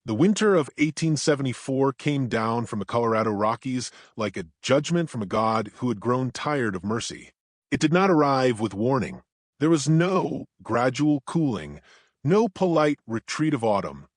The winter of 1874 came down from the Colorado Rockies like a judgment from a god who had grown tired of mercy. It did not arrive with warning. There was no gradual cooling, no polite retreat of autumn.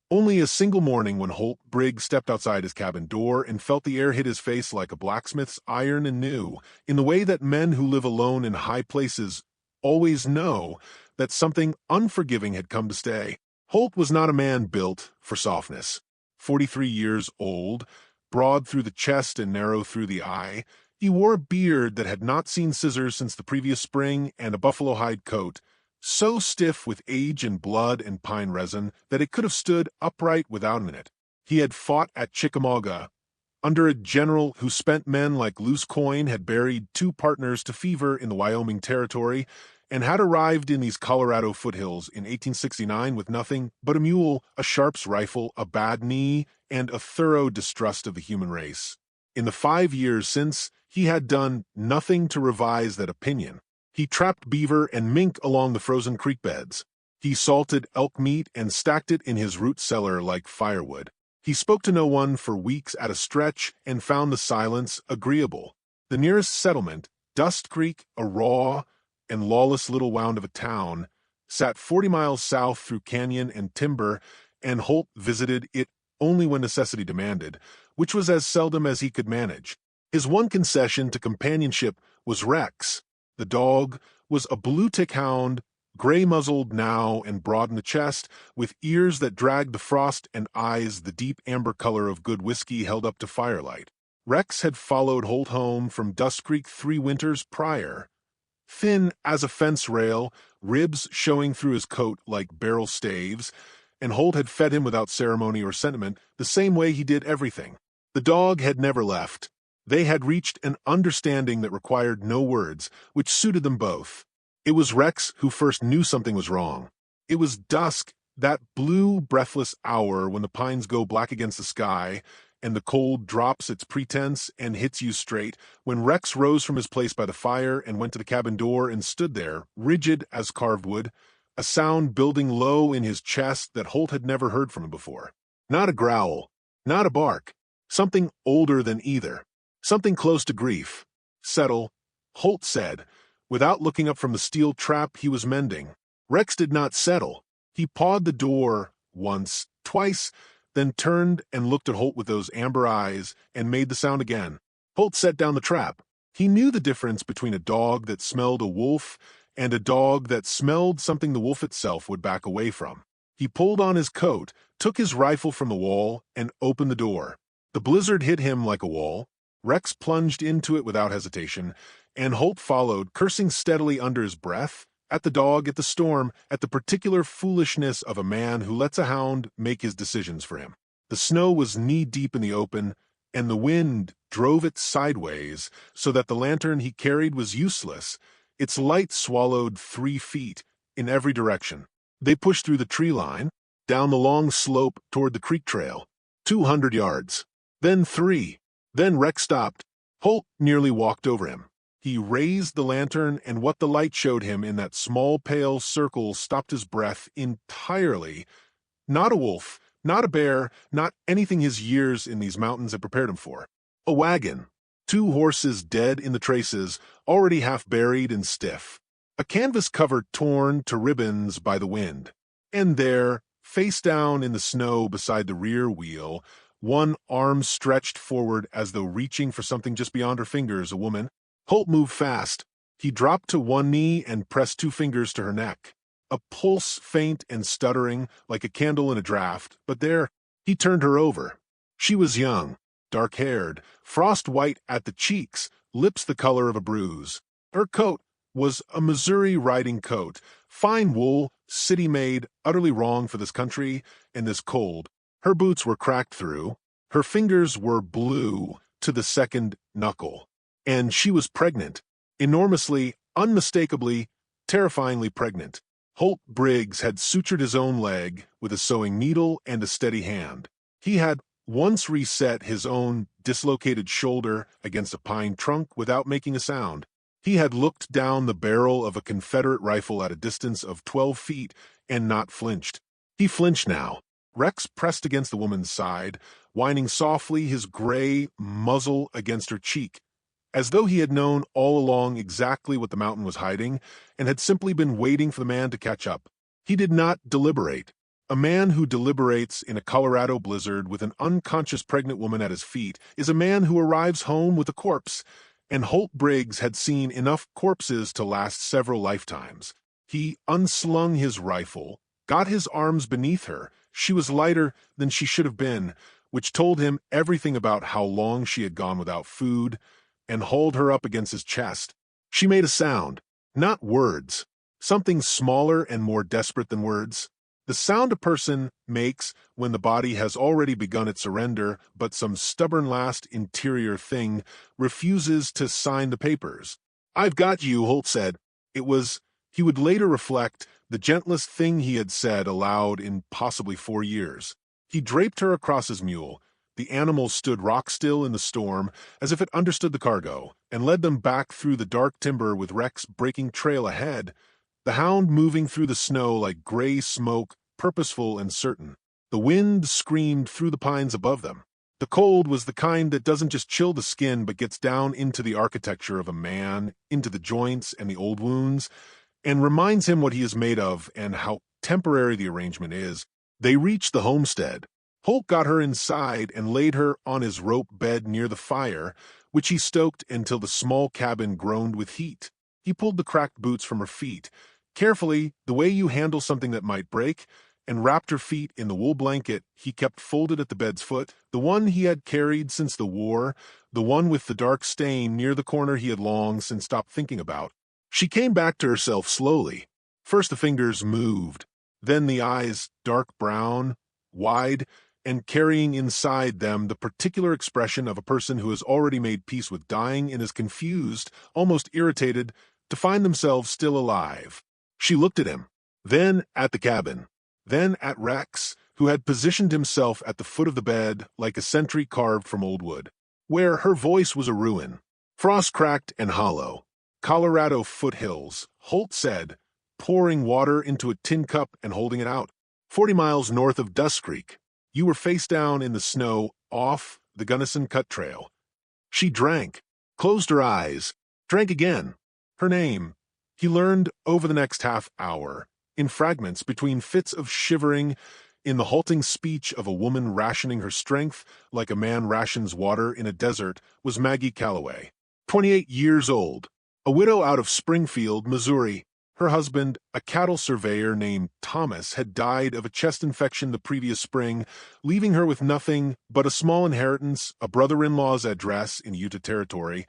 Only a single morning when Holt Briggs stepped outside his cabin door and felt the air hit his face like a blacksmith's iron and new, in the way that men who live alone in high places always know that something unforgiving had come to stay. Holt was not a man built for softness. 43 years old, broad through the chest and narrow through the eye, he wore a beard that had not seen scissors since the previous spring and a buffalo hide coat, so stiff with age and blood and pine resin that it could have stood upright without it. He had fought at Chickamauga, under a general who spent men like loose coin, had buried 2 partners to fever in the Wyoming Territory, and had arrived in these Colorado foothills in 1869 with nothing but a mule, a Sharps rifle, a bad knee, and a thorough distrust of the human race. In the 5 years since, he had done nothing to revise that opinion. He trapped beaver and mink along the frozen creek beds. He salted elk meat and stacked it in his root cellar like firewood. He spoke to no one for weeks at a stretch and found the silence agreeable. The nearest settlement, Dust Creek, a raw and lawless little wound of a town, sat 40 miles south through canyon and timber, and Holt visited it only when necessity demanded, which was as seldom as he could manage. His one concession to companionship was Rex. The dog was a bluetick hound, gray-muzzled now and broad in the chest, with ears that dragged the frost and eyes the deep amber color of good whiskey held up to firelight. Rex had followed Holt home from Dust Creek 3 winters prior. Thin as a fence rail, ribs showing through his coat like barrel staves, and Holt had fed him without ceremony or sentiment, the same way he did everything. The dog had never left. They had reached an understanding that required no words, which suited them both. It was Rex who first knew something was wrong. It was dusk, that blue, breathless hour when the pines go black against the sky, and the cold drops its pretense and hits you straight, when Rex rose from his place by the fire and went to the cabin door and stood there, rigid as carved wood, a sound building low in his chest that Holt had never heard from him before. Not a growl, not a bark, something older than either, something close to grief. Settle, Holt said, without looking up from the steel trap he was mending. Rex did not settle. He pawed the door once, twice, then turned and looked at Holt with those amber eyes and made the sound again. Holt set down the trap. He knew the difference between a dog that smelled a wolf and a dog that smelled something the wolf itself would back away from. He pulled on his coat, took his rifle from the wall, and opened the door. The blizzard hit him like a wall. Rex plunged into it without hesitation, and Holt followed, cursing steadily under his breath, at the dog, at the storm, at the particular foolishness of a man who lets a hound make his decisions for him. The snow was knee-deep in the open, and the wind drove it sideways, so that the lantern he carried was useless. Its light swallowed 3 feet in every direction. They pushed through the tree line, down the long slope toward the creek trail. 200 yards. Then 3. Then Rex stopped. Holt nearly walked over him. He raised the lantern, and what the light showed him in that small pale circle stopped his breath entirely. Not a wolf, not a bear, not anything his years in these mountains had prepared him for. A wagon. 2 horses dead in the traces, already half buried and stiff. A canvas cover torn to ribbons by the wind. And there, face down in the snow beside the rear wheel, one arm stretched forward as though reaching for something just beyond her fingers, a woman. Holt moved fast. He dropped to one knee and pressed 2 fingers to her neck. A pulse faint and stuttering, like a candle in a draught, but there, he turned her over. She was young, dark-haired, frost-white at the cheeks, lips the color of a bruise. Her coat was a Missouri riding coat, fine wool, city-made, utterly wrong for this country and this cold. Her boots were cracked through. Her fingers were blue to the second knuckle. And she was pregnant, enormously, unmistakably, terrifyingly pregnant. Holt Briggs had sutured his own leg with a sewing needle and a steady hand. He had once reset his own dislocated shoulder against a pine trunk without making a sound. He had looked down the barrel of a Confederate rifle at a distance of 12 feet and not flinched. He flinched now. Rex pressed against the woman's side, whining softly, his gray muzzle against her cheek, as though he had known all along exactly what the mountain was hiding and had simply been waiting for the man to catch up. He did not deliberate. A man who deliberates in a Colorado blizzard with an unconscious pregnant woman at his feet is a man who arrives home with a corpse, and Holt Briggs had seen enough corpses to last several lifetimes. He unslung his rifle, got his arms beneath her. She was lighter than she should have been, which told him everything about how long she had gone without food, and hauled her up against his chest. She made a sound, not words, something smaller and more desperate than words. The sound a person makes when the body has already begun its surrender, but some stubborn last interior thing refuses to sign the papers. "I've got you," Holt said. It was, he would later reflect, the gentlest thing he had said aloud in possibly 4 years. He draped her across his mule. The animal stood rock-still in the storm, as if it understood the cargo, and led them back through the dark timber with Rex breaking trail ahead, the hound moving through the snow like gray smoke, purposeful and certain. The wind screamed through the pines above them. The cold was the kind that doesn't just chill the skin but gets down into the architecture of a man, into the joints and the old wounds, and reminds him what he is made of and how temporary the arrangement is. They reached the homestead. Holt got her inside and laid her on his rope bed near the fire, which he stoked until the small cabin groaned with heat. He pulled the cracked boots from her feet, carefully, the way you handle something that might break, and wrapped her feet in the wool blanket he kept folded at the bed's foot, the one he had carried since the war, the one with the dark stain near the corner he had long since stopped thinking about. She came back to herself slowly. First the fingers moved, then the eyes, dark brown, wide, and carrying inside them the particular expression of a person who has already made peace with dying and is confused, almost irritated, to find themselves still alive. She looked at him, then at the cabin, then at Rex, who had positioned himself at the foot of the bed like a sentry carved from old wood, where her voice was a ruin, frost-cracked and hollow. "Colorado foothills," Holt said, pouring water into a tin cup and holding it out. 40 miles north of Dust Creek. You were face down in the snow off the Gunnison Cut Trail. She drank, closed her eyes, drank again. Her name, he learned over the next half hour, in fragments between fits of shivering, in the halting speech of a woman rationing her strength like a man rations water in a desert, was Maggie Calloway, 28 years old, a widow out of Springfield, Missouri. Her husband, a cattle surveyor named Thomas, had died of a chest infection the previous spring, leaving her with nothing but a small inheritance, a brother-in-law's address in Utah Territory,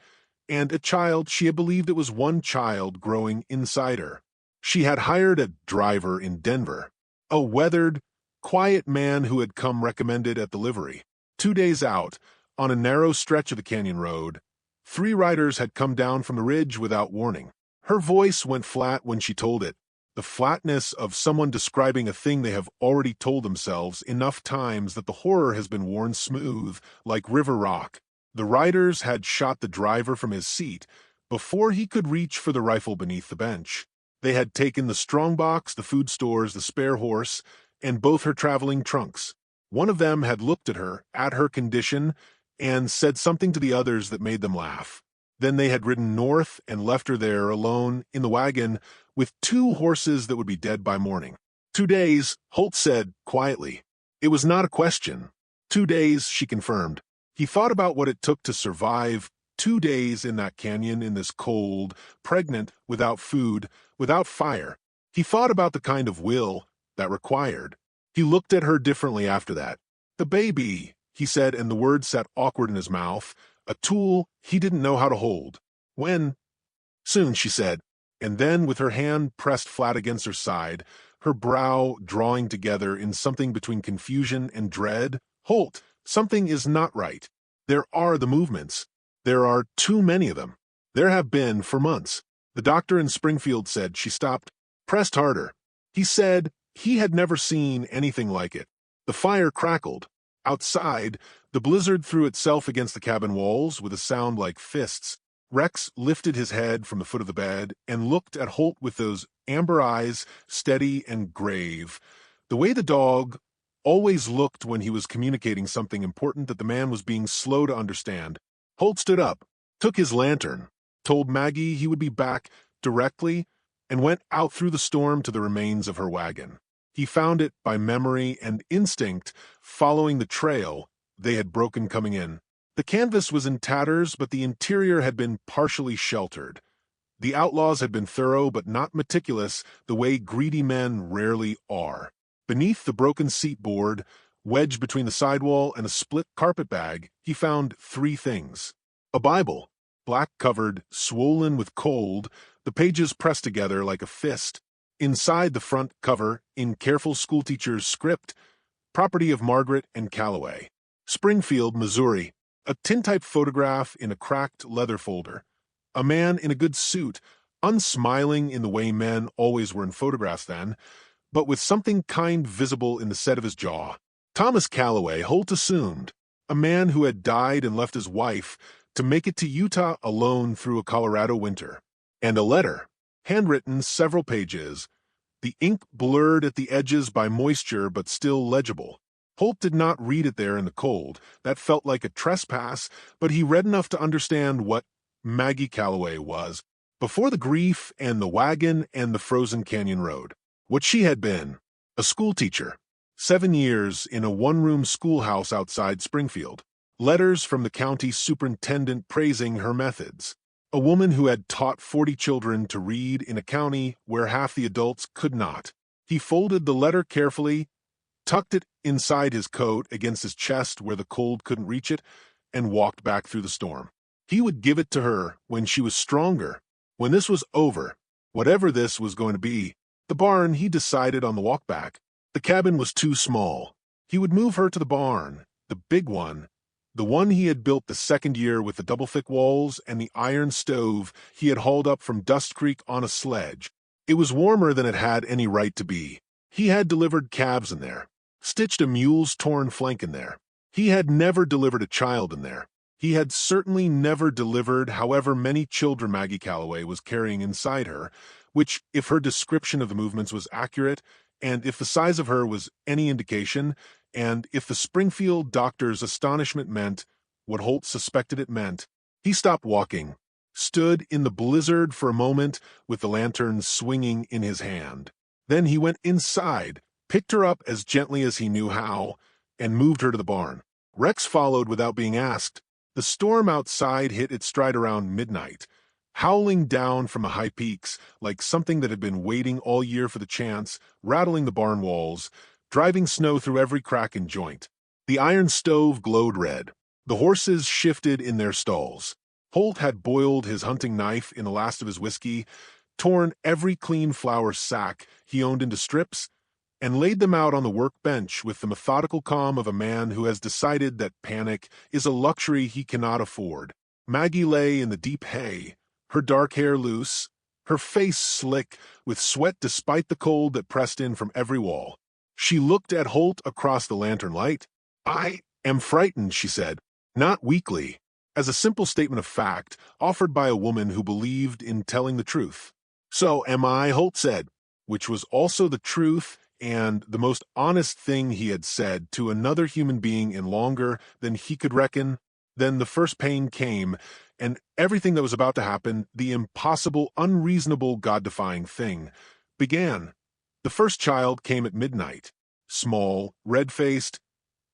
and a child she had believed it was one child growing inside her. She had hired a driver in Denver, a weathered, quiet man who had come recommended at the livery. 2 days out, on a narrow stretch of the canyon road, 3 riders had come down from the ridge without warning. Her voice went flat when she told it, the flatness of someone describing a thing they have already told themselves enough times that the horror has been worn smooth, like river rock. The riders had shot the driver from his seat before he could reach for the rifle beneath the bench. They had taken the strongbox, the food stores, the spare horse, and both her traveling trunks. One of them had looked at her condition, and said something to the others that made them laugh. Then they had ridden north and left her there alone in the wagon with 2 horses that would be dead by morning. 2 days, Holt said quietly. It was not a question. 2 days, she confirmed. He thought about what it took to survive 2 days in that canyon in this cold, pregnant, without food, without fire. He thought about the kind of will that required. He looked at her differently after that. "The baby," he said, and the words sat awkward in his mouth, a tool he didn't know how to hold. "When?" "Soon," she said, and then with her hand pressed flat against her side, her brow drawing together in something between confusion and dread, "Holt, something is not right. There are the movements. There are too many of them. There have been for months." The doctor in Springfield said. She stopped, pressed harder. He said he had never seen anything like it. The fire crackled. Outside, the blizzard threw itself against the cabin walls with a sound like fists. Rex lifted his head from the foot of the bed and looked at Holt with those amber eyes, steady and grave, the way the dog always looked when he was communicating something important that the man was being slow to understand. Holt stood up, took his lantern, told Maggie he would be back directly, and went out through the storm to the remains of her wagon. He found it by memory and instinct, following the trail they had broken coming in. The canvas was in tatters, but the interior had been partially sheltered. The outlaws had been thorough but not meticulous, the way greedy men rarely are. Beneath the broken seat board, wedged between the sidewall and a split carpet bag, he found 3 things. A Bible, black-covered, swollen with cold, the pages pressed together like a fist. Inside the front cover, in careful schoolteacher's script, property of Margaret and Calloway. Springfield, Missouri. A tintype photograph in a cracked leather folder. A man in a good suit, unsmiling in the way men always were in photographs then, but with something kind visible in the set of his jaw. Thomas Calloway, Holt assumed, a man who had died and left his wife to make it to Utah alone through a Colorado winter. And a letter, handwritten several pages, the ink blurred at the edges by moisture but still legible. Holt did not read it there in the cold. That felt like a trespass, but he read enough to understand what Maggie Calloway was, before the grief and the wagon and the frozen canyon road. What she had been, a schoolteacher, 7 years in a one-room schoolhouse outside Springfield. Letters from the county superintendent praising her methods. A woman who had taught 40 children to read in a county where half the adults could not. He folded the letter carefully, tucked it inside his coat against his chest where the cold couldn't reach it, and walked back through the storm. He would give it to her when she was stronger, when this was over, whatever this was going to be. The barn, he decided on the walk back. The cabin was too small. He would move her to the barn, the big one, the one he had built the second year with the double-thick walls and the iron stove he had hauled up from Dust Creek on a sledge. It was warmer than it had any right to be. He had delivered calves in there, stitched a mule's torn flank in there. He had never delivered a child in there. He had certainly never delivered however many children Maggie Calloway was carrying inside her, which, if her description of the movements was accurate, and if the size of her was any indication, and if the Springfield doctor's astonishment meant what Holt suspected it meant, he stopped walking, stood in the blizzard for a moment with the lantern swinging in his hand. Then he went inside, picked her up as gently as he knew how, and moved her to the barn. Rex followed without being asked. The storm outside hit its stride around midnight, howling down from the high peaks like something that had been waiting all year for the chance, rattling the barn walls, driving snow through every crack and joint. The iron stove glowed red. The horses shifted in their stalls. Holt had boiled his hunting knife in the last of his whiskey, torn every clean flour sack he owned into strips, and laid them out on the workbench with the methodical calm of a man who has decided that panic is a luxury he cannot afford. Maggie lay in the deep hay, her dark hair loose, her face slick with sweat despite the cold that pressed in from every wall. She looked at Holt across the lantern light. "I am frightened," she said, not weakly, as a simple statement of fact offered by a woman who believed in telling the truth. "So am I," Holt said, which was also the truth and the most honest thing he had said to another human being in longer than he could reckon. Then the first pain came, and everything that was about to happen, the impossible, unreasonable, God-defying thing, began. The first child came at midnight, small, red-faced,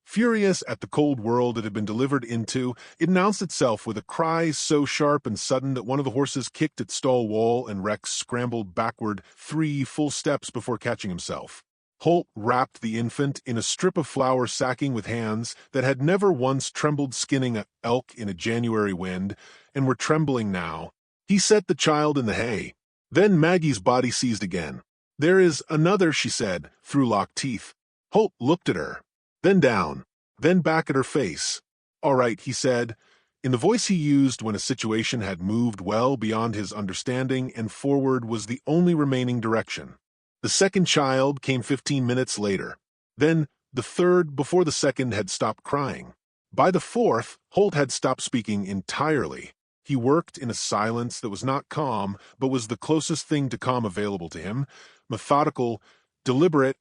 furious at the cold world it had been delivered into. It announced itself with a cry so sharp and sudden that one of the horses kicked its stall wall and Rex scrambled backward 3 full steps before catching himself. Holt wrapped the infant in a strip of flour sacking with hands that had never once trembled skinning an elk in a January wind, and were trembling now. He set the child in the hay. Then Maggie's body seized again. "There is another," she said, through locked teeth. Holt looked at her, then down, then back at her face. "All right," he said, in the voice he used when a situation had moved well beyond his understanding and forward was the only remaining direction. The second child came 15 minutes later. Then the third before the second had stopped crying. By the fourth, Holt had stopped speaking entirely. He worked in a silence that was not calm, but was the closest thing to calm available to him, methodical, deliberate,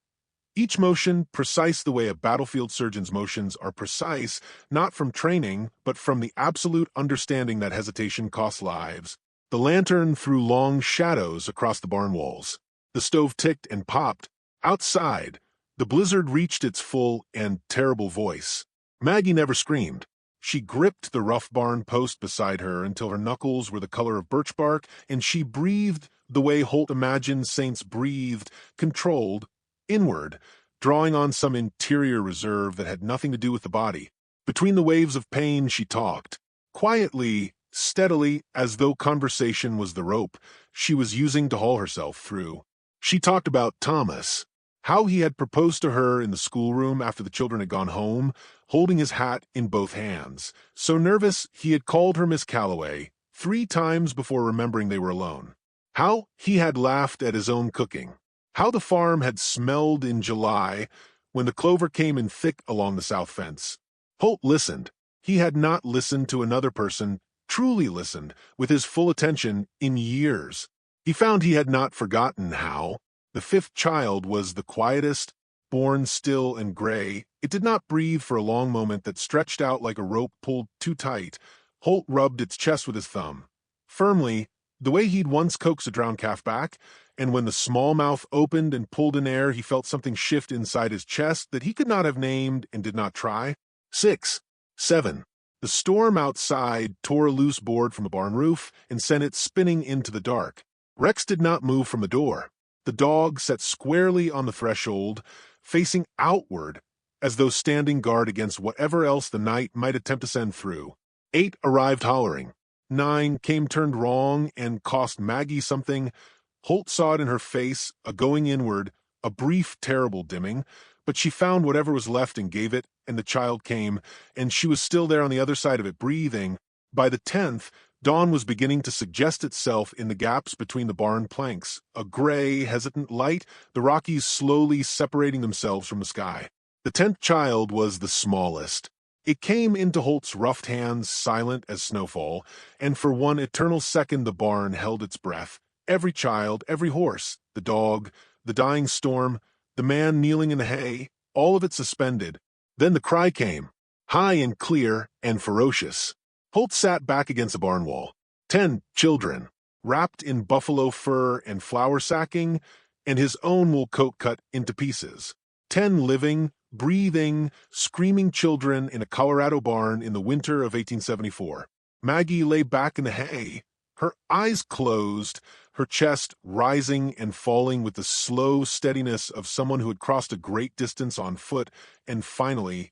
Each motion precise the way a battlefield surgeon's motions are precise, not from training, but from the absolute understanding that hesitation costs lives. The lantern threw long shadows across the barn walls. The stove ticked and popped. Outside, the blizzard reached its full and terrible voice. Maggie never screamed. She gripped the rough barn post beside her until her knuckles were the color of birch bark, and she breathed the way Holt imagined saints breathed, controlled, inward, drawing on some interior reserve that had nothing to do with the body. Between the waves of pain, she talked. Quietly, steadily, as though conversation was the rope she was using to haul herself through. She talked about Thomas, how he had proposed to her in the schoolroom after the children had gone home, holding his hat in both hands. So nervous, he had called her Miss Calloway 3 times before remembering they were alone. How he had laughed at his own cooking. How the farm had smelled in July when the clover came in thick along the south fence. Holt listened. He had not listened to another person, truly listened, with his full attention in years. He found he had not forgotten how. The 5th child was the quietest, born still and gray. It did not breathe for a long moment that stretched out like a rope pulled too tight. Holt rubbed its chest with his thumb. Firmly, the way he'd once coaxed a drowned calf back, and when the small mouth opened and pulled in air, he felt something shift inside his chest that he could not have named and did not try. 6, 7. The storm outside tore a loose board from the barn roof and sent it spinning into the dark. Rex did not move from the door. The dog sat squarely on the threshold, facing outward, as though standing guard against whatever else the night might attempt to send through. 8 arrived hollering. 9 came turned wrong and cost Maggie something. Holt saw it in her face, a going inward, a brief, terrible dimming, but she found whatever was left and gave it, and the child came, and she was still there on the other side of it, breathing. By the 10th, dawn was beginning to suggest itself in the gaps between the barn planks, a gray, hesitant light, the Rockies slowly separating themselves from the sky. The 10th child was the smallest. It came into Holt's roughed hands, silent as snowfall, and for one eternal second the barn held its breath. Every child, every horse, the dog, the dying storm, the man kneeling in the hay, all of it suspended. Then the cry came, high and clear and ferocious. Holt sat back against the barn wall. 10 children, wrapped in buffalo fur and flour sacking, and his own wool coat cut into pieces. 10 living, breathing, screaming children in a Colorado barn in the winter of 1874. Maggie lay back in the hay, her eyes closed, her chest rising and falling with the slow steadiness of someone who had crossed a great distance on foot and finally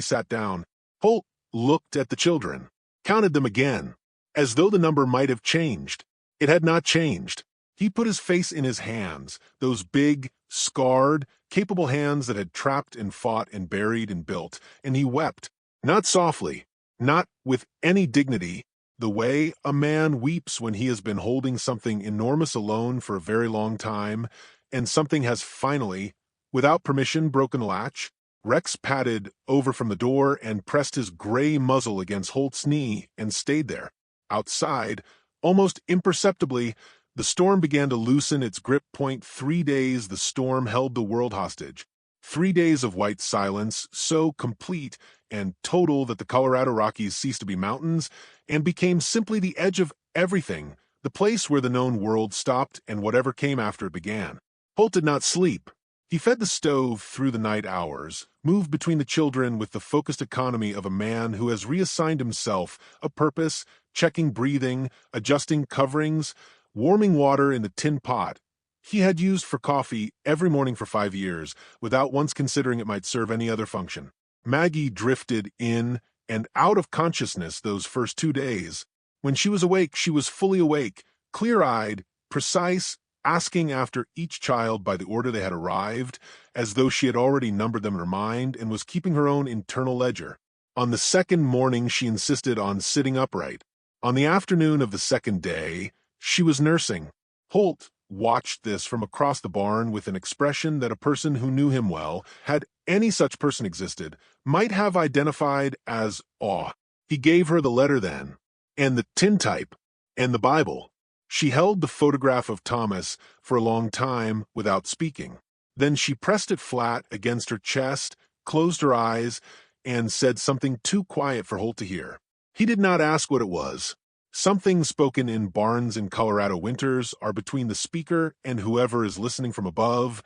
sat down. Holt looked at the children, counted them again, as though the number might have changed. It had not changed. He put his face in his hands, those big, scarred, capable hands that had trapped and fought and buried and built, and he wept, not softly, not with any dignity, the way a man weeps when he has been holding something enormous alone for a very long time, and something has finally, without permission, broken the latch. Rex padded over from the door and pressed his gray muzzle against Holt's knee and stayed there. Outside, almost imperceptibly, the storm began to loosen its grip. 3 days the storm held the world hostage. 3 days of white silence, so complete and total that the Colorado Rockies ceased to be mountains and became simply the edge of everything, the place where the known world stopped and whatever came after it began. Holt did not sleep. He fed the stove through the night hours, moved between the children with the focused economy of a man who has reassigned himself a purpose, checking breathing, adjusting coverings, warming water in the tin pot he had used for coffee every morning for 5 years, without once considering it might serve any other function. Maggie drifted in and out of consciousness those first 2 days. When she was awake, she was fully awake, clear-eyed, precise, asking after each child by the order they had arrived, as though she had already numbered them in her mind and was keeping her own internal ledger. On the second morning, she insisted on sitting upright. On the afternoon of the second day, she was nursing. Holt watched this from across the barn with an expression that a person who knew him well, had any such person existed, might have identified as awe. He gave her the letter then, and the tintype, and the Bible. She held the photograph of Thomas for a long time without speaking. Then she pressed it flat against her chest, closed her eyes, and said something too quiet for Holt to hear. He did not ask what it was. Some things spoken in barns in Colorado winters are between the speaker and whoever is listening from above,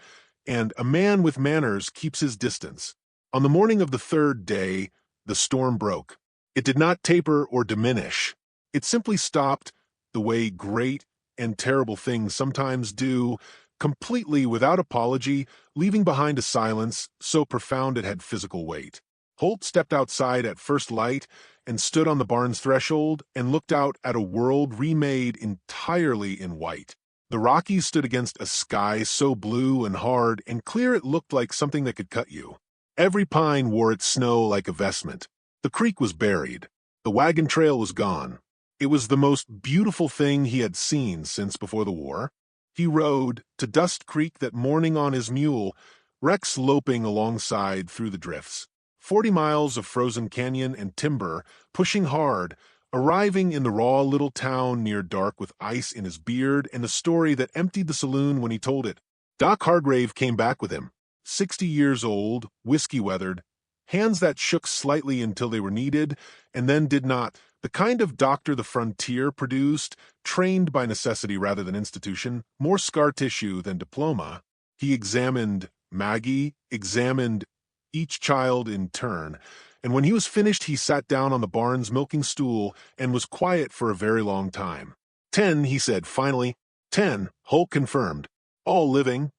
and a man with manners keeps his distance. On the morning of the third day, the storm broke. It did not taper or diminish. It simply stopped, the way great and terrible things sometimes do, completely without apology, leaving behind a silence so profound it had physical weight. Holt stepped outside at first light and stood on the barn's threshold and looked out at a world remade entirely in white. The Rockies stood against a sky so blue and hard and clear it looked like something that could cut you. Every pine wore its snow like a vestment. The creek was buried. The wagon trail was gone. It was the most beautiful thing he had seen since before the war. He rode to Dust Creek that morning on his mule, Rex loping alongside through the drifts. 40 miles of frozen canyon and timber, pushing hard, arriving in the raw little town near dark with ice in his beard and a story that emptied the saloon when he told it. Doc Hargrave came back with him, 60 years old, whiskey-weathered, hands that shook slightly until they were needed and then did not, the kind of doctor the frontier produced, trained by necessity rather than institution, more scar tissue than diploma. He examined Maggie, examined each child in turn, and when he was finished he sat down on the barn's milking stool and was quiet for a very long time. 10, he said finally. 10, Holt confirmed. All living.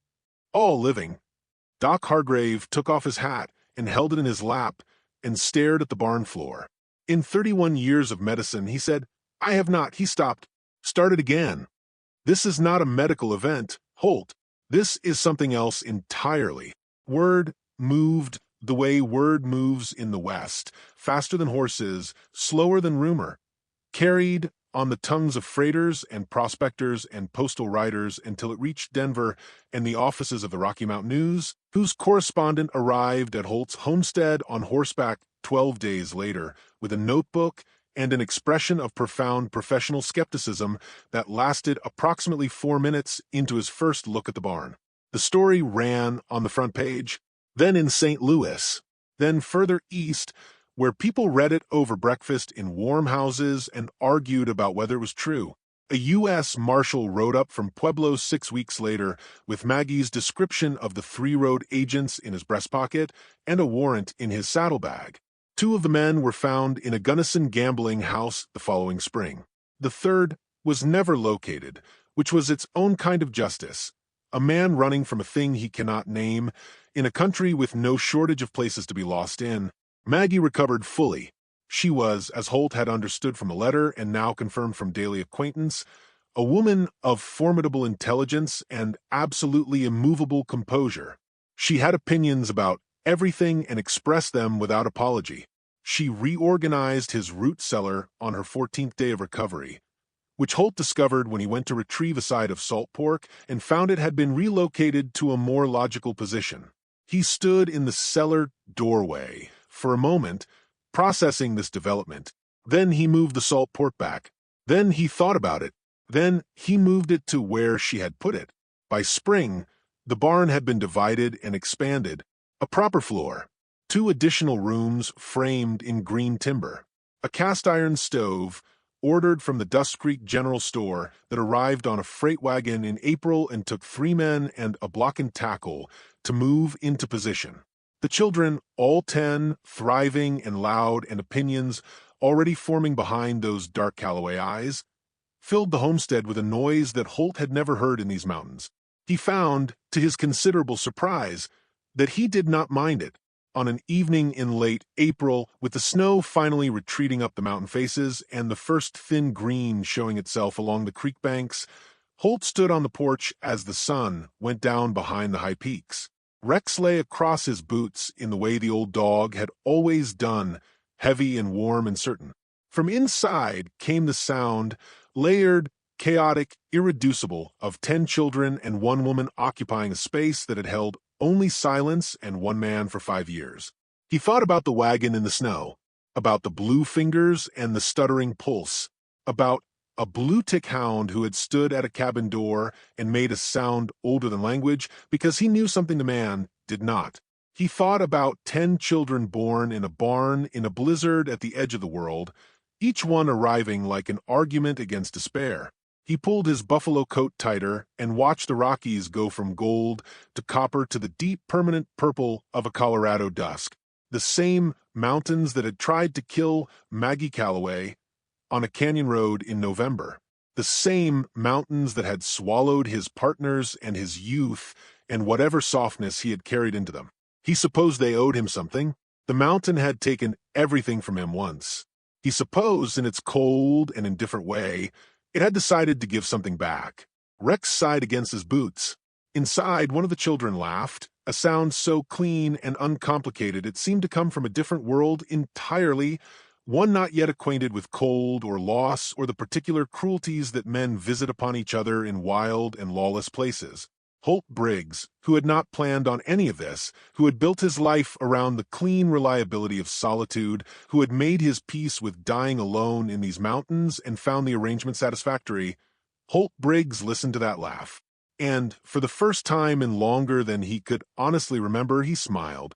All living. Doc Hargrave took off his hat and held it in his lap and stared at the barn floor. In 31 years of medicine, he said, I have not, he stopped, started again. This is not a medical event, Holt. This is something else entirely. Word moved the way word moves in the West, faster than horses, slower than rumor, carried on the tongues of freighters and prospectors and postal riders until it reached Denver and the offices of the Rocky Mountain News, whose correspondent arrived at Holt's homestead on horseback 12 days later with a notebook and an expression of profound professional skepticism that lasted approximately 4 minutes into his first look at the barn. The story ran on the front page, then in St. Louis, then further east, where people read it over breakfast in warm houses and argued about whether it was true. A U.S. Marshal rode up from Pueblo 6 weeks later with Maggie's description of the 3 road agents in his breast pocket and a warrant in his saddlebag. 2 of the men were found in a Gunnison gambling house the following spring. The third was never located, which was its own kind of justice. A man running from a thing he cannot name, in a country with no shortage of places to be lost in. Maggie recovered fully. She was, as Holt had understood from a letter and now confirmed from daily acquaintance, a woman of formidable intelligence and absolutely immovable composure. She had opinions about everything and expressed them without apology. She reorganized his root cellar on her 14th day of recovery, which Holt discovered when he went to retrieve a side of salt pork and found it had been relocated to a more logical position. He stood in the cellar doorway for a moment, processing this development. Then he moved the salt pork back. Then he thought about it. Then he moved it to where she had put it. By spring, the barn had been divided and expanded. A proper floor, 2 additional rooms framed in green timber, a cast-iron stove, ordered from the Dust Creek General Store that arrived on a freight wagon in April and took 3 men and a block and tackle to move into position. The children, all 10, thriving and loud and opinions already forming behind those dark Callaway eyes, filled the homestead with a noise that Holt had never heard in these mountains. He found, to his considerable surprise, that he did not mind it. On an evening in late April, with the snow finally retreating up the mountain faces and the first thin green showing itself along the creek banks, Holt stood on the porch as the sun went down behind the high peaks. Rex lay across his boots in the way the old dog had always done, heavy and warm and certain. From inside came the sound, layered, chaotic, irreducible, of 10 children and 1 woman occupying a space that had held only silence and 1 man for 5 years. He thought about the wagon in the snow, about the blue fingers and the stuttering pulse, about a bluetick hound who had stood at a cabin door and made a sound older than language because he knew something the man did not. He thought about 10 children born in a barn in a blizzard at the edge of the world, each one arriving like an argument against despair. He pulled his buffalo coat tighter and watched the Rockies go from gold to copper to the deep permanent purple of a Colorado dusk. The same mountains that had tried to kill Maggie Calloway on a canyon road in November. The same mountains that had swallowed his partners and his youth and whatever softness he had carried into them. He supposed they owed him something. The mountain had taken everything from him once. He supposed, in its cold and indifferent way, it had decided to give something back. Rex sighed against his boots. Inside, one of the children laughed, a sound so clean and uncomplicated it seemed to come from a different world entirely, one not yet acquainted with cold or loss or the particular cruelties that men visit upon each other in wild and lawless places. Holt Briggs, who had not planned on any of this, who had built his life around the clean reliability of solitude, who had made his peace with dying alone in these mountains and found the arrangement satisfactory, Holt Briggs listened to that laugh. And, for the first time in longer than he could honestly remember, he smiled.